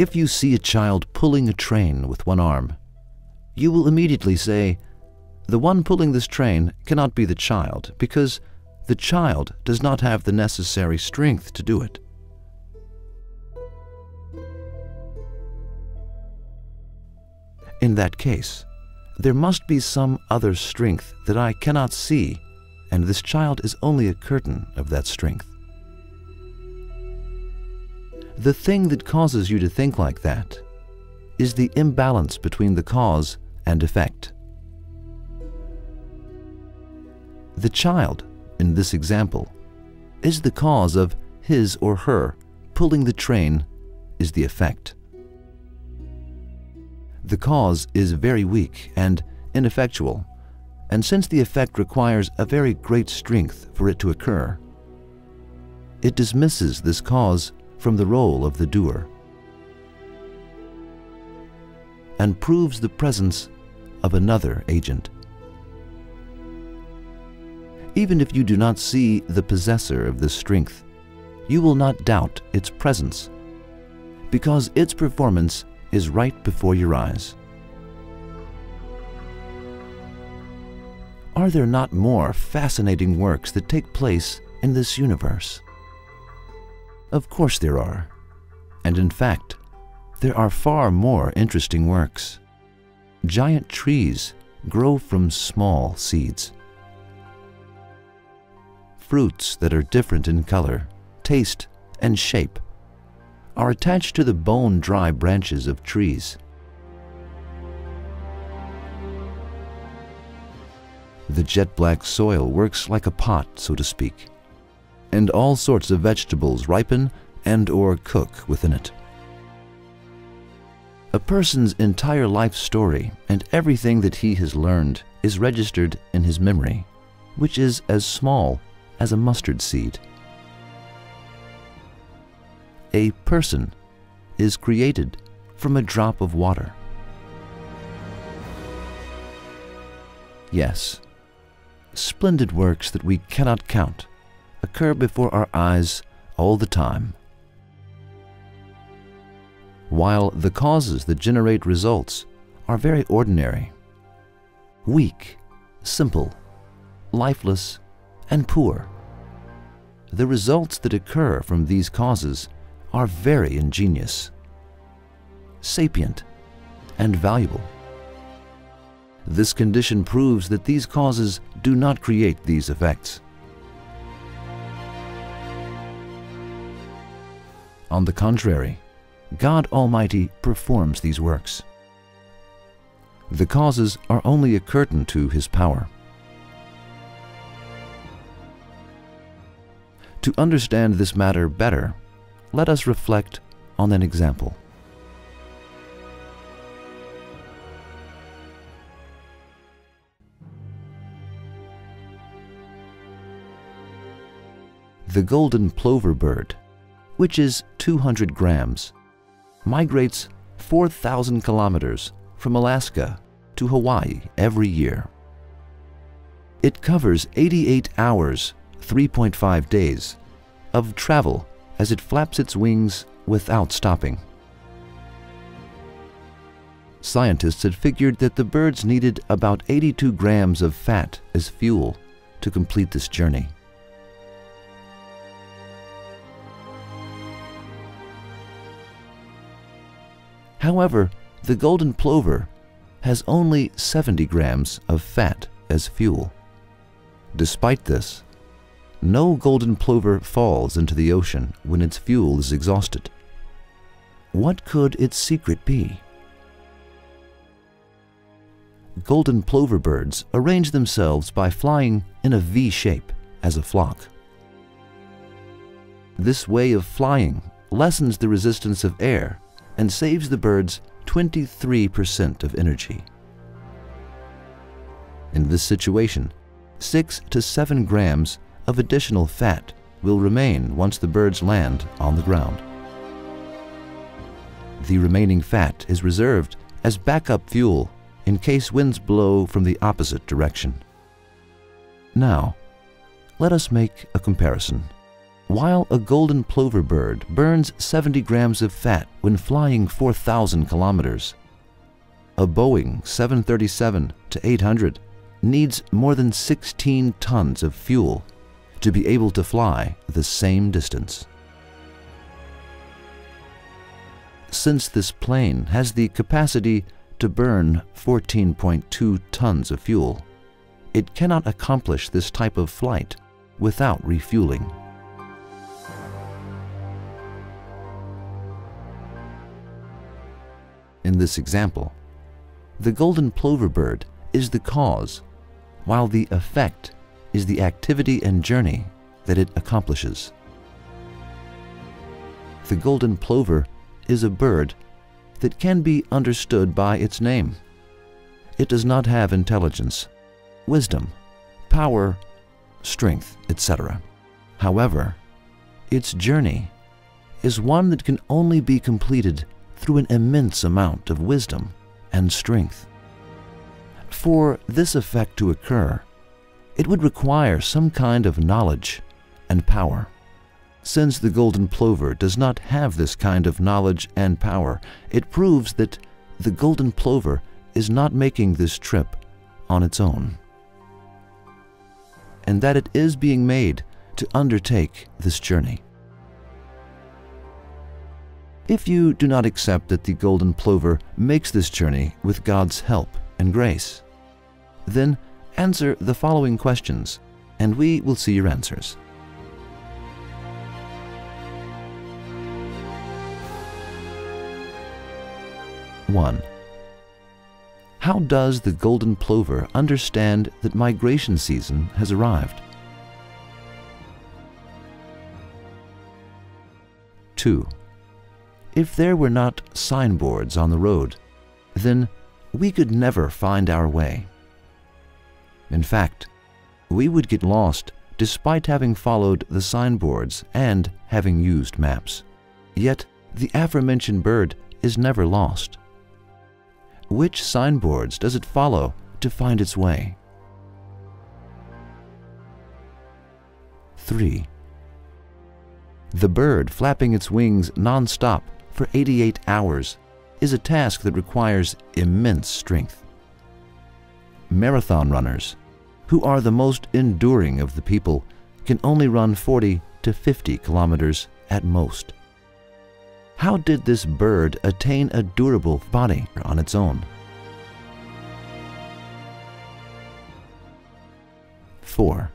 If you see a child pulling a train with one arm, you will immediately say, "The one pulling this train cannot be the child, because the child does not have the necessary strength to do it." In that case, there must be some other strength that I cannot see, and this child is only a curtain of that strength. The thing that causes you to think like that is the imbalance between the cause and effect. The child, in this example, is the cause of his or her pulling the train is the effect. The cause is very weak and ineffectual, and since the effect requires a very great strength for it to occur, it dismisses this cause from the role of the doer and proves the presence of another agent. Even if you do not see the possessor of this strength, you will not doubt its presence, because its performance is right before your eyes. Are there not more fascinating works that take place in this universe? Of course there are, and in fact, there are far more interesting works. Giant trees grow from small seeds. Fruits that are different in color, taste, and shape are attached to the bone-dry branches of trees. The jet-black soil works like a pot, so to speak, and all sorts of vegetables ripen and/or cook within it. A person's entire life story and everything that he has learned is registered in his memory, which is as small as a mustard seed. A person is created from a drop of water. Yes, splendid works that we cannot count occur before our eyes all the time, while the causes that generate results are very ordinary, weak, simple, lifeless, and poor. The results that occur from these causes are very ingenious, sapient, and valuable. This condition proves that these causes do not create these effects. On the contrary, God Almighty performs these works. The causes are only a curtain to His power. To understand this matter better, let us reflect on an example. The golden plover bird, which is 200 grams, migrates 4,000 kilometers from Alaska to Hawaii every year. It covers 88 hours, 3.5 days, of travel as it flaps its wings without stopping. Scientists had figured that the birds needed about 82 grams of fat as fuel to complete this journey. However, the golden plover has only 70 grams of fat as fuel. Despite this, no golden plover falls into the ocean when its fuel is exhausted. What could its secret be? Golden plover birds arrange themselves by flying in a V shape as a flock. This way of flying lessens the resistance of air and saves the birds 23% of energy. In this situation, 6 to 7 grams of additional fat will remain once the birds land on the ground. The remaining fat is reserved as backup fuel in case winds blow from the opposite direction. Now, let us make a comparison. While a golden plover bird burns 70 grams of fat when flying 4,000 kilometers, a Boeing 737-800 needs more than 16 tons of fuel to be able to fly the same distance. Since this plane has the capacity to burn 14.2 tons of fuel, it cannot accomplish this type of flight without refueling. In this example, the golden plover bird is the cause, while the effect is the activity and journey that it accomplishes. The golden plover is a bird that can be understood by its name. It does not have intelligence, wisdom, power, strength, etc. However, its journey is one that can only be completed through an immense amount of wisdom and strength. For this effect to occur, it would require some kind of knowledge and power. Since the golden plover does not have this kind of knowledge and power, it proves that the golden plover is not making this trip on its own, and that it is being made to undertake this journey. If you do not accept that the golden plover makes this journey with God's help and grace, then answer the following questions, and we will see your answers. One, how does the golden plover understand that migration season has arrived? 2, if there were not signboards on the road, then we could never find our way. In fact, we would get lost despite having followed the signboards and having used maps. Yet, the aforementioned bird is never lost. Which signboards does it follow to find its way? 3. The bird flapping its wings non-stop for 88 hours is a task that requires immense strength. Marathon runners, who are the most enduring of the people, can only run 40 to 50 kilometers at most. How did this bird attain a durable body on its own? 4.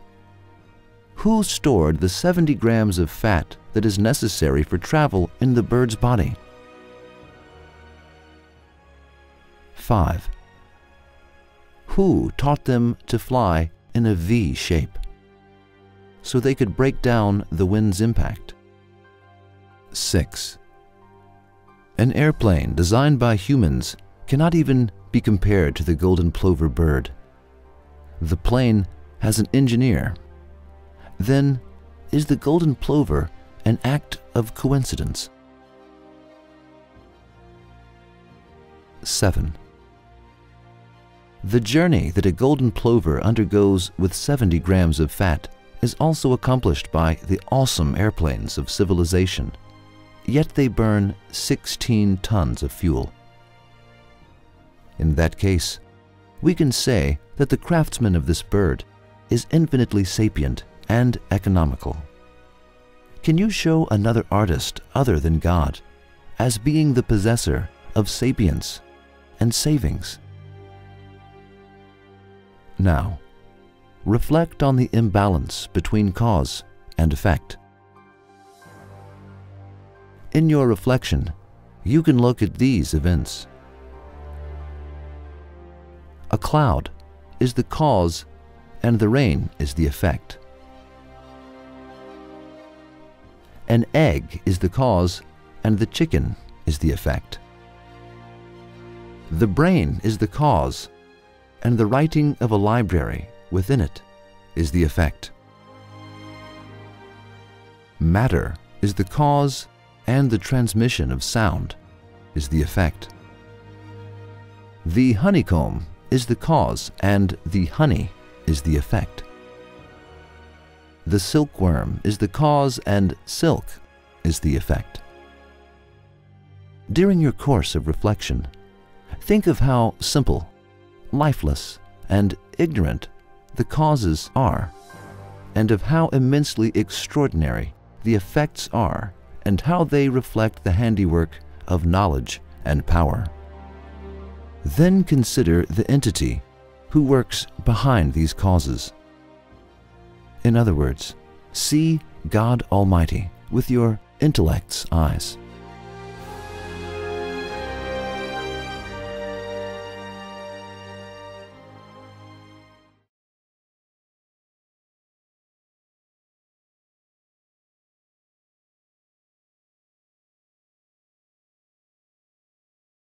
Who stored the 70 grams of fat that is necessary for travel in the bird's body? 5. Who taught them to fly in a V shape so they could break down the wind's impact? 6. An airplane designed by humans cannot even be compared to the golden plover bird. The plane has an engineer. Then, is the golden plover an act of coincidence? 7. The journey that a golden plover undergoes with 70 grams of fat is also accomplished by the awesome airplanes of civilization, yet they burn 16 tons of fuel. In that case, we can say that the craftsman of this bird is infinitely sapient and economical. Can you show another artist other than God as being the possessor of sapience and savings? Now, reflect on the imbalance between cause and effect. In your reflection, you can look at these events. A cloud is the cause and the rain is the effect. An egg is the cause and the chicken is the effect. The brain is the cause and the writing of a library within it is the effect. Matter is the cause and the transmission of sound is the effect. The honeycomb is the cause and the honey is the effect. The silkworm is the cause and silk is the effect. During your course of reflection, think of how simple, lifeless, and ignorant the causes are, and of how immensely extraordinary the effects are, and how they reflect the handiwork of knowledge and power. Then consider the entity who works behind these causes. In other words, see God Almighty with your intellect's eyes.